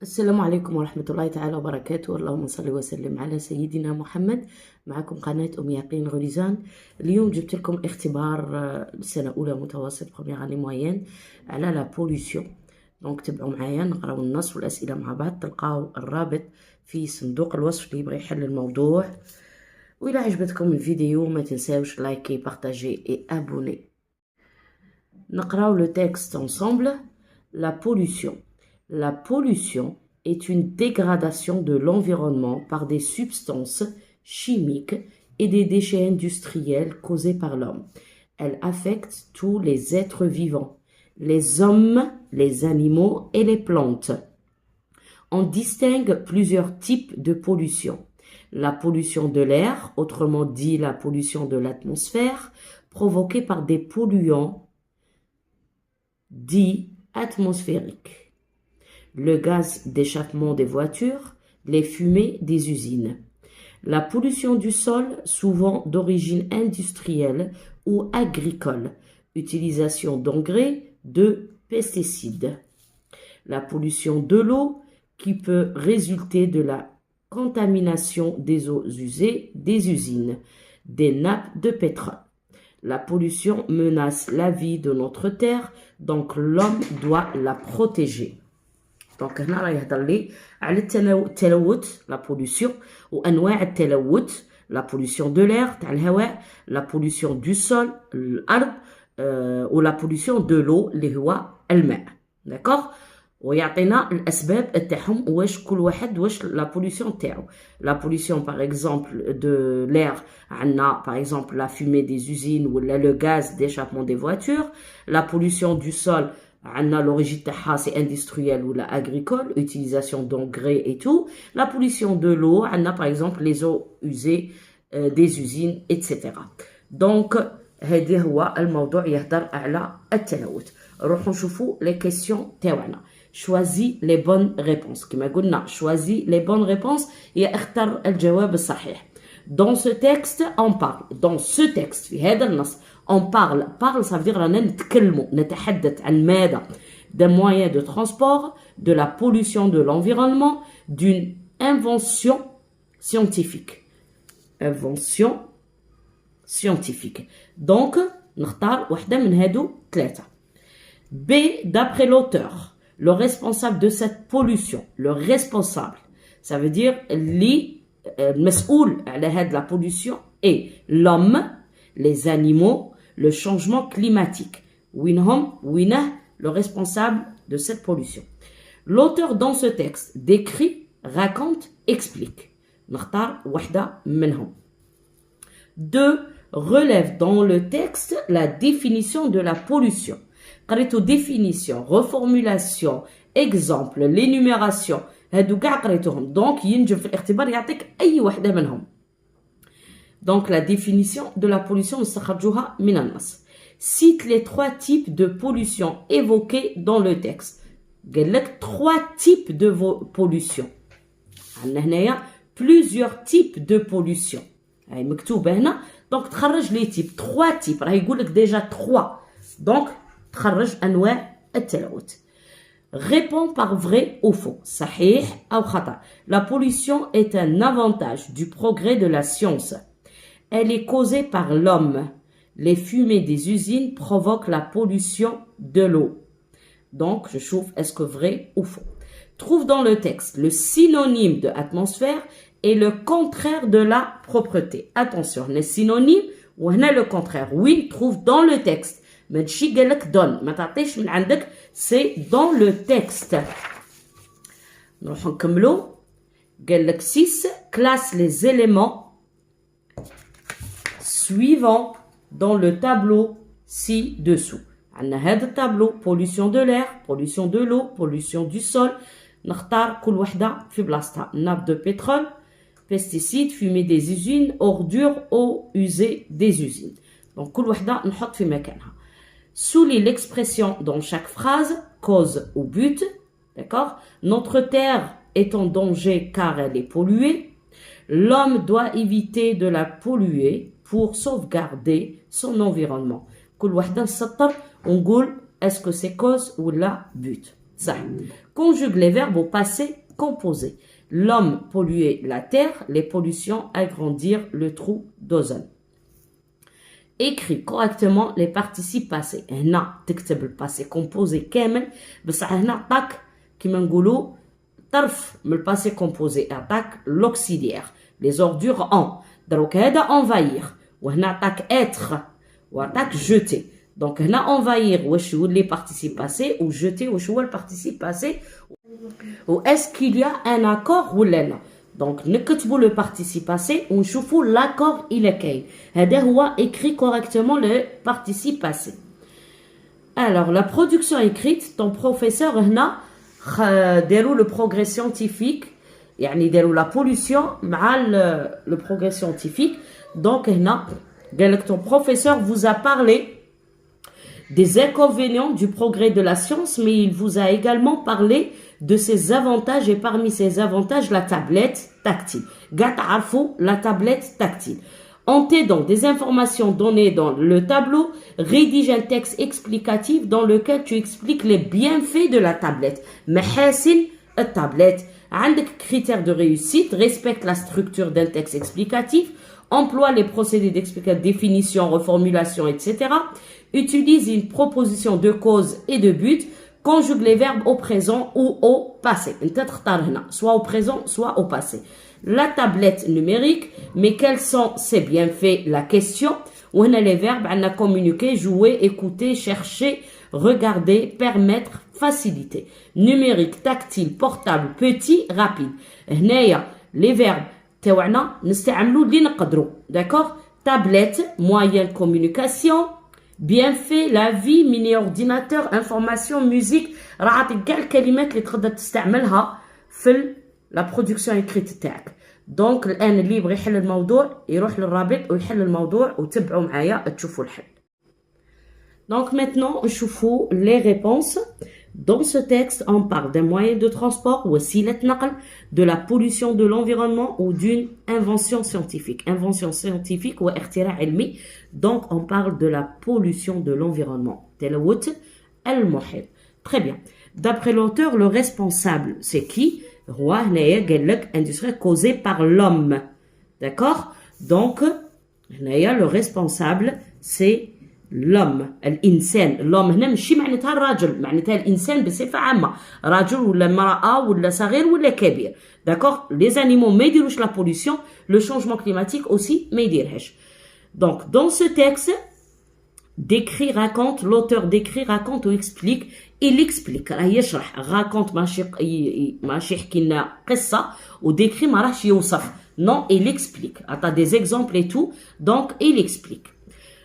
السلام عليكم ورحمة الله تعالى وبركاته. اللهم صل وسلم على سيدنا محمد. معكم قناة أم يقين غريزان. اليوم جبت لكم اختبار السنة أولى متوسط بروميير اني موين على لا بوليسيون. دونك تبعوا معايا نقراو النص والأسئلة مع بعض. تلقاو الرابط في صندوق الوصف اللي يبغي يحل الموضوع. وإذا عجبتكم الفيديو ما تنساوش لايكي بارتاجي اي ابوني. نقراو لو تكست ensemble. La pollution. La pollution est une dégradation de l'environnement par des substances chimiques et des déchets industriels causés par l'homme. Elle affecte tous les êtres vivants, les hommes, les animaux et les plantes. On distingue plusieurs types de pollution. La pollution de l'air, autrement dit la pollution de l'atmosphère, provoquée par des polluants dits atmosphériques. Le gaz d'échappement des voitures, les fumées des usines. La pollution du sol, souvent d'origine industrielle ou agricole, utilisation d'engrais, de pesticides. La pollution de l'eau, qui peut résulter de la contamination des eaux usées des usines, des nappes de pétrole. La pollution menace la vie de notre terre, donc l'homme doit la protéger. دونك هنا راه يهضر لي على التلوث لا بوليسيون وانواع التلوث لا بوليسيون دو لير تاع الهواء لا بوليسيون دو سول الارض ولا بوليسيون دو لو اللي هو الماء داكوغ ويعطينا الاسباب تاعهم واش كل واحد واش لا بوليسيون تاعو لا بوليسيون باغ اكزومبل دو لير عندنا باغ اكزومبل لا فومي دي زوزين ولا لو غاز ديشابمون دي فواتور لا بوليسيون دو سول l'origine c'est industrielle ou la agricole, utilisation d'engrais et tout. La pollution de l'eau, par exemple les eaux usées des usines, etc. Donc, هذا هو الموضوع يهضر على التلوث. نروحوا نشوفوا les questions تاعنا. Choisis les bonnes réponses. كما قلنا choisis les bonnes réponses هي اختر الجواب الصحيح. Dans ce texte, on parle. Dans ce texte, في هذا النص on parle. Parle, ça veut dire رانا نتكلموا نتحدث عن ماذا؟ D'un moyen de transport, de la pollution de l'environnement, d'une invention scientifique. Invention scientifique. Donc, نختار واحدة من هادو ثلاثة. B, d'après l'auteur, le responsable de cette pollution, le responsable, ça veut dire المسؤول على هاد la pollution est l'homme, les animaux, le changement climatique. وينه le responsable de cette pollution. L'auteur dans ce texte décrit, raconte, explique. نختار واحدة منهم. 2. Relève dans le texte la définition de la pollution. قريتو définition, reformulation, exemple, l'énumération. هادو كاع قريتوهم. Donc ينجم في الاختبار يعطيك أي واحدة منهم. Donc la définition de la pollution نستخرجوها من النص. Cite les 3 types de pollution évoqués dans le texte. قال لك 3 types de pollution. عندنا هنايا plusieurs types de pollution. هاي مكتوبة هنا. Donc تخرج les types 3 types. راه يقول لك déjà 3. Donc تخرج أنواع التلوث. Réponds par vrai ou faux. صحيح أو خطأ. La pollution est un avantage du progrès de la science. Elle est causée par l'homme. Les fumées des usines provoquent la pollution de l'eau. Donc, je trouve, est-ce que vrai ou faux? Trouve dans le texte le synonyme de atmosphère et le contraire de la propreté. Attention, les synonymes ou le contraire. Oui, trouve dans le texte. Mais si قالك donne, ما تعطيش من عندك, c'est dans le texte. نروح نكملو. قالك 6 classe les éléments suivants dans le tableau ci-dessous. عندنا هذا التابلو pollution de l'air, pollution de l'eau, pollution du sol. نختار كل وحدة في بلاصتها. nappe de pétrole, pesticides, fumée des usines, ordures, eaux usées des usines. Donc كل وحدة نحط في مكانها. Souligne l'expression dans chaque phrase, cause ou but. D'accord? Notre terre est en danger car elle est polluée. L'homme doit éviter de la polluer pour sauvegarder son environnement. كل وحدة نسطر ونقول est-ce que c'est cause ou la but. Ça. Conjugue les verbes au passé composé. L'homme polluait la terre, les pollutions agrandirent le trou d'ozone. Écris correctement les participes passés. هنا تكتب الباسي composé كامل بصح هنا عطاك كيما نقولوا طرف من الباسي composé عطاك l'auxiliaire les ordures en دروك هذا envahir وهنا عطاك être وعطاك jeter donc هنا envahir واش هو les participes passés ou jeter واش هو الparticipe passé ou est-ce qu'il y a un accord ولا لا. Donc, نكتبوا le participe passé ونشوفوا l'accord il est كاين. هذا هو écrit correctement le participe passé. Alors, la production écrite, ton professeur هنا داروا le progrès scientifique يعني داروا la pollution مع le progrès scientifique. Donc هنا قال لك ton professeur vous a parlé des inconvénients du progrès de la science, mais il vous a également parlé de ses avantages et parmi ses avantages, la tablette tactile. La tablette tactile. En t'aidant des informations données dans le tableau, rédige un texte explicatif dans lequel tu expliques les bienfaits de la tablette. محاسن tablette. عندك critères de réussite, respecte la structure d'un texte explicatif, emploie les procédés d'explication, définition, reformulation, etc. Utilise une proposition de cause et de but, conjugue les verbes au présent ou au passé. Soit au présent, soit au passé. La tablette numérique, mais quels sont ses bienfaits? La question. On a les verbes, on a communiquer, jouer, écouter, chercher, regarder, permettre, faciliter. Numérique, tactile, portable, petit, rapide. Les verbes, تاوعنا نستعملوا اللي نقدروا. D'accord? Tablette, moyen de communication. Bienfait, la vie, mini ordinateur, information, musique. راه عطيك كاع الكلمات اللي تقدر تستعملها في la production écrite تاعك. دونك الان اللي يبغي يحل الموضوع يروح للرابط ويحل الموضوع وتبعوا معايا تشوفوا الحل. Donc maintenant, نشوفوا les réponses. Dans ce texte, on parle d'un moyen de transport, وسيلة نقل, de la pollution de l'environnement ou d'une invention scientifique. Invention scientifique ou اختراع علمي. Donc, on parle de la pollution de l'environnement. تلوث المحيط. Très bien. D'après l'auteur, le responsable, c'est qui? هو هنايا قال لك industrie causée par l'homme. D'accord? Donc, هنايا le responsable, c'est l'homme الانسان. l'homme هنا ماشي معناتها الراجل, معناتها الانسان بصفه عامه, راجل ولا امراه ولا صغير ولا كبير. d'accord? les animaux ما يديروش la pollution, le changement climatique aussi ما يديرهاش. donc dans ce texte décrit raconte, l'auteur décrit raconte ou explique, il explique راه يشرح. raconte ماشي يحكي لنا قصه وديكري ما راهش يوصف. non, il explique. عطى des exemples et tout, donc il explique.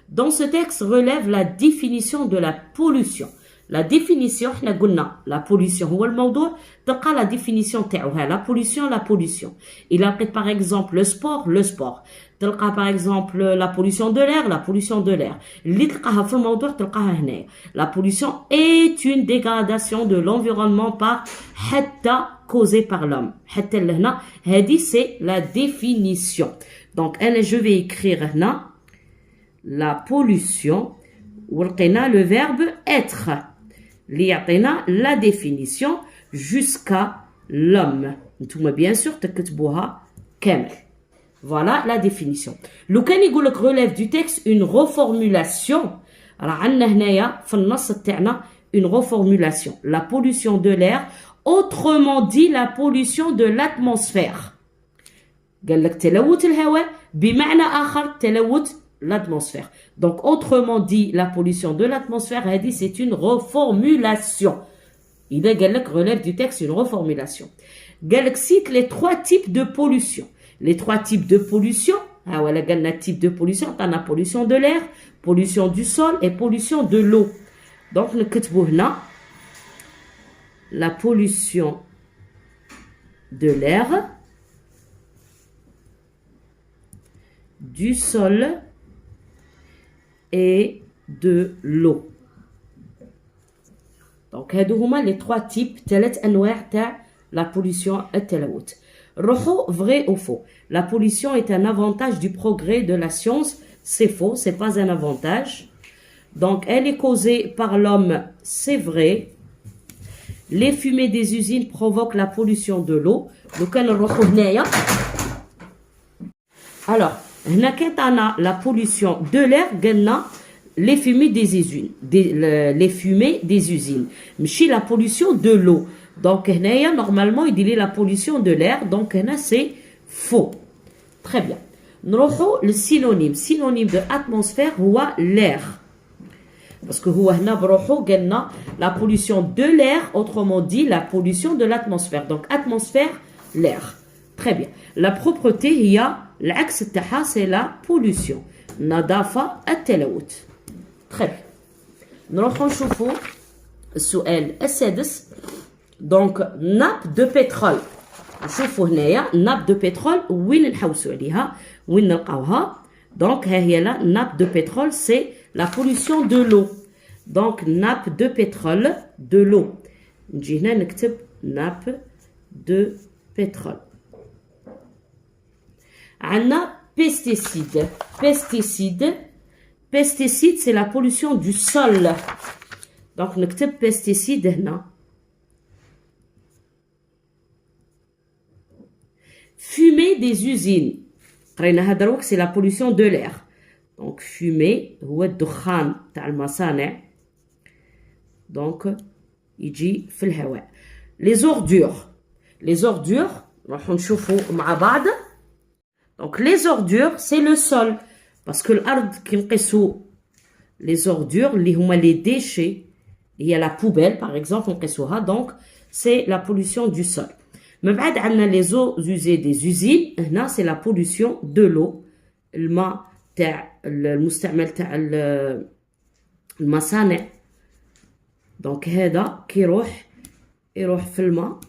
Dans ce texte relève la définition de la pollution. La définition, احنا قلنا la pollution هو الموضوع, تلقى la définition تاعوها la pollution. Il applique par exemple le sport. تلقى par exemple la pollution de l'air. اللي تلقاها في الموضوع تلقاها هنا. La pollution est une dégradation de l'environnement par حتى causée par l'homme. حتى لهنا هذه c'est la définition. Donc أنا je vais écrire هنا la pollution ولقينا le verbe être اللي يعطينا la définition jusqu'à l'homme. نتوما bien sûr تكتبوها كامل. voilà la définition. لو كان يقول لك relève du texte une reformulation, راه عندنا هنايا في النص تاعنا une reformulation. la pollution de l'air, autrement dit la pollution de l'atmosphère. قال لك تلوث الهواء بمعنى آخر تلوث l'atmosphère. Donc, autrement dit, la pollution de l'atmosphère, elle dit, c'est une reformulation. Il a relève du texte une reformulation. Galek cite les trois types de pollution. Les trois types de pollution, type de pollution, on a pollution de l'air, pollution du sol et pollution de l'eau. Donc, nous avons la pollution de l'air, du sol et de l'eau. Donc, هادو هما les trois types, ثلاث أنواع تاع la pollution التلوث. روحو vrai ou faux. La pollution est un avantage du progrès de la science. C'est faux, c'est pas un avantage. Donc, elle est causée par l'homme, c'est vrai. les fumées des usines provoquent la pollution de l'eau. Alors, quand on a la pollution de l'air, on a les fumées des usines. Les fumées des usines. Mais la pollution de l'eau. Donc, normalement, il dit la pollution de l'air. Donc, c'est faux. Très bien. Le synonyme. Synonyme de atmosphère, c'est l'air. Parce que la pollution de l'air, autrement dit, la pollution de l'atmosphère. Donc, atmosphère, l'air. Très bien. La propreté, il y a l'axe taha, c'est la pollution. Nadafa, at-talawut. Très bien. Nous allons voir le sujet السادس. Donc, nappe de pétrole. نشوفوا هنايا nappe de pétrole وين نحوسوا عليها وين نلقاوها. Donc, هي لا nappe de pétrole, c'est la pollution de l'eau. Donc, nappe de pétrole, de l'eau. نجي هنا نكتب nappe de pétrole. عندنا pesticide. Pesticide. Pesticide, c'est la pollution du sol. Donc, نكتب pesticide هنا. Fumée des usines. C'est la pollution de l'air. Donc, fumée, هو الدخان تاع المصانع. Donc, يجي في الهواء. Les ordures. Les ordures, راح نشوفوا مع بعض. Donc, les ordures, c'est le sol. Parce que l'ard qui نقيسوا les ordures, اللي هما les déchets, il y a la poubelle, par exemple, نقيسوها. Donc, c'est la pollution du sol. من بعد عندنا les eaux usées des usines. هنا c'est la pollution de l'eau. الماء تاع المستعمل تاع المصانع. دونك هذا كيروح في الماء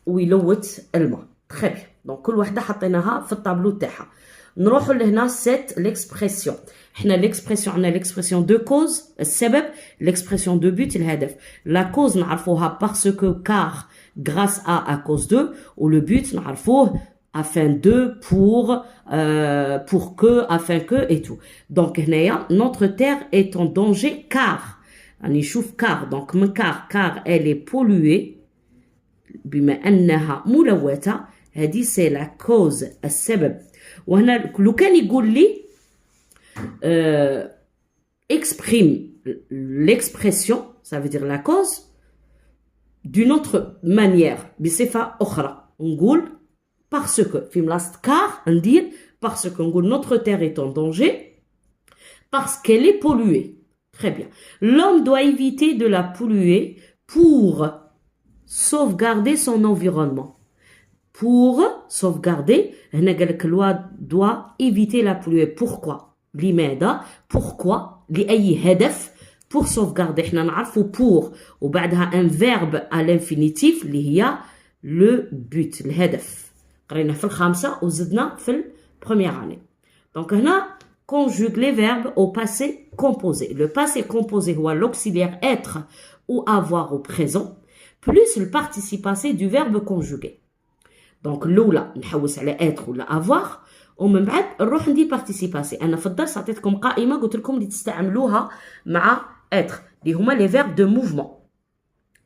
ويلوث الماء. تري بيان. دونك كل وحده حطيناها في الطابلو تاعها. نروحوا لهنا سيت ليكسبرسيون. حنا ليكسبرسيون عندنا ليكسبرسيون دو كوز السبب، ليكسبرسيون دو بوت الهدف. لا كوز نعرفوها باسكو كار grâce à cause de, ou le but نعرفوه afin de, pour que, afin que et tout. Donc هنايا notre terre est en danger car راني نشوف car. donc من car elle est polluée بما انها ملوثه. هذه c'est la cause السبب. وهنا لو كان يقول لي exprime l'expression, ça veut dire la cause d'une autre manière بصفة أخرى. نقول parce que في بلاصة car ندير parce que نقول notre terre est en danger parce qu'elle est polluée. Très bien. L'homme doit éviter de la polluer pour sauvegarder son environnement. Pour sauvegarder, هنا قال لك doit éviter la polluer. Pourquoi؟ لماذا؟ Pourquoi؟ لأي هدف؟ pour sauvegarder. احنا نعرفوا pour وبعدها un verbe à l'infinitif اللي هي le but الهدف. قرينا في الخامسة وزدنا في première année. Donc هنا conjugue les verbes au passé composé. Le passé composé هو l'auxiliaire être ou avoir au présent plus le participe passé du verbe conjugué. Donc الأولى نحوس على être ولا avoir ومن بعد نروح ندير participe passé. أنا في الدرس عطيتكم قائمة قلت لكم اللي تستعملوها مع être اللي هما les verbes de mouvement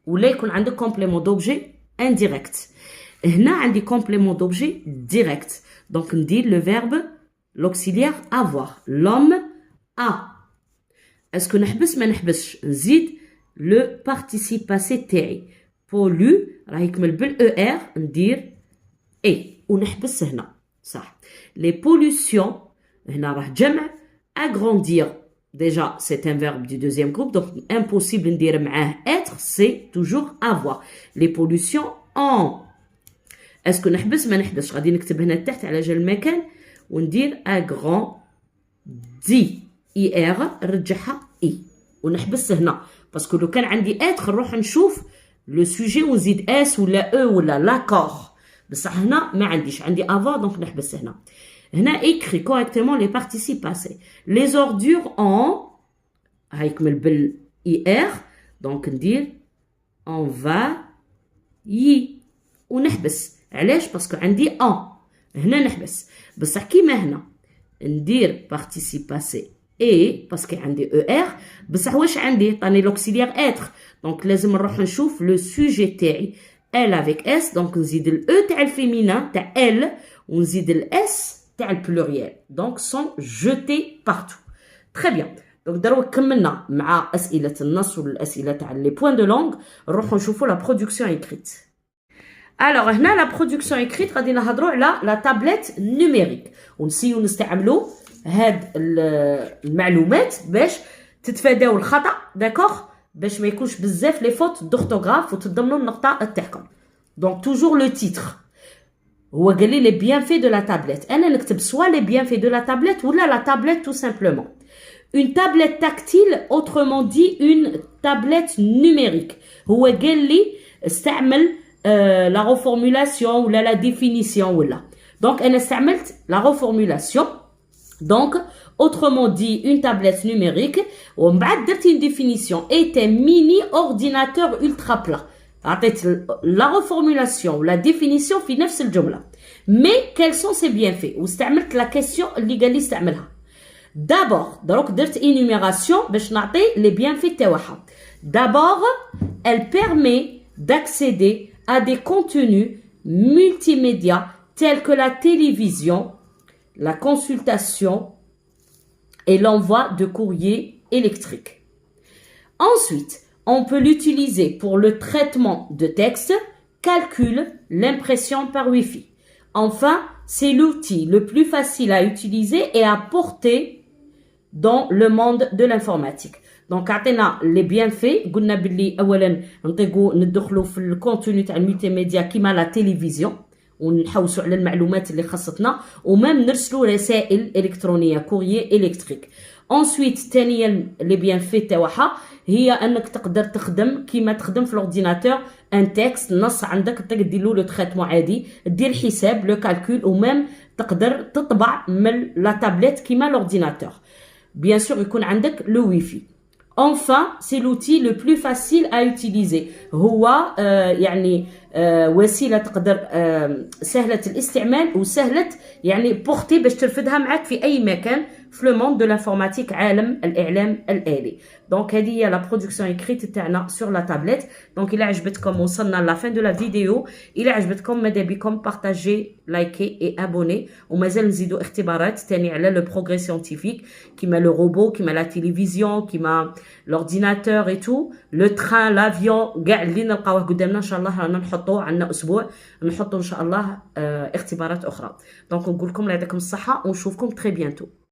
ولا يكون عندك complément d'objet indirect. هنا عندي complément d'objet direct. Donc ندير le verbe l'auxiliaire avoir. L'homme a. Est-ce que نحبس ما نحبسش؟ نزيد le participe passé تاعي. pollue راه يكمل بال er ندير et ونحبس هنا صح. les pollutions هنا راه جمع. agrandir déjà c'est un verbe du deuxième groupe donc impossible ندير معاه être, c'est toujours avoir. les pollutions en. est-ce que نحبس ما نحبسش؟ غادي نكتب هنا تحت على جال المكان وندير agrandi er نرجعها i ونحبس هنا باسكو لو كان عندي être نروح نشوف لو سوجي ونزيد اس ولا او ولا لاكور. بصح هنا ما عنديش، عندي افا دونك نحبس هنا. هنا écrit correctement les participes passés. les ordures en هيكمل بال er دونك ندير envahi ونحبس. علاش؟ باسكو عندي en هنا نحبس. بصح كيما هنا ندير participe passé et parce qu'il y a un ER بصح واش عندي طاني l'auxiliaire être donc لازم نروح نشوف le sujet تاعي elle avec s donc نزيد ال e تاع الفيمينين تاع elle ونزيد ال s تاع البلوريال donc sont jetés partout. Très bien. Donc دروك كملنا مع اسئله النص والاسئله تاع لي بوين دو لونغ نروحو نشوفو لا برودكسيون ايكريت. Alors هنا لا برودكسيون ايكريت غادي نهضروا على لا تابلت نيميريك ونسيو نستعملوا هاد المعلومات باش تتفاداو الخطا داكوغ باش ما يكونش بزاف لي فوت دورتوغراف وتضمنوا النقطه تاعكم. دونك توجور لو تيتر هو قال لي لي بيانفي دو لا تابلت انا نكتب سوا لي بيانفي دو لا تابلت ولا لا تابلت تو سامبلومون. Une tablette tactile, autrement dit une tablette numérique. هو قال لي استعمل la reformulation ou la définition ولا. Donc انا استعملت la reformulation. Donc autrement dit une tablette numérique ومن بعد درت une définition est un mini ordinateur ultra plat. عطيت la reformulation ou la définition في نفس الجملة. Mais quels sont ses bienfaits؟ واستعملت la question اللي قال لي استعملها. D'abord, دروك درت énumération باش نعطي les bienfaits تاعها. D'abord, elle permet d'accéder à des contenus multimédia tels que la télévision, la consultation et l'envoi de courrier électrique. Ensuite, on peut l'utiliser pour le traitement de texte, calcul, l'impression par Wi-Fi. Enfin, c'est l'outil le plus facile à utiliser et à porter dans le monde de l'informatique. Donc عطينا les bienfaits قلنا باللي اولا نطيقوا ندخلوا في الكونتوني تاع الميديا ميديا كيما لا تيليفزيون ونحوسوا على المعلومات اللي خصتنا ومام نرسلوا رسائل الكترونيه كوريي الكتريك. انسويت ثانيا لي بيانفي تاعها هي انك تقدر تخدم كيما تخدم في الاورديناتور ان تكست نص عندك تقدر له لو تريتمون عادي دير حساب لو كالكول ومام تقدر تطبع من لا تابلت كيما الاورديناتور. Bien sûr, يكون عندك le Wi-Fi. Enfin, c'est l'outil le plus facile à utiliser. هو يعني وسيلة تقدر سهلة الاستعمال وسهلة يعني بورتي باش ترفدها معك في أي مكان في لو موند دو لانفورماتيك عالم الإعلام الآلي. دونك هذه هي لا برودكسيون إكريت تاعنا سور لا تابلت. دونك إلا عجبتكم وصلنا لا فين دو لا فيديو إلا عجبتكم ماذا بكم بارتاجي لايكي اي ابوني ومازال نزيدو اختبارات تاني على لو بروغري سيانتيفيك كيما لو روبو كيما لا تيليفزيون كيما l'ordinateur et tout le train l'avion كاع اللي نلقاوه قدامنا ان شاء الله رانا نحطوه عندنا اسبوع نحطوا ان شاء الله اختبارات اخرى. دونك نقول لكم الله يعطيكم الصحه ونشوفكم تري بيانتو.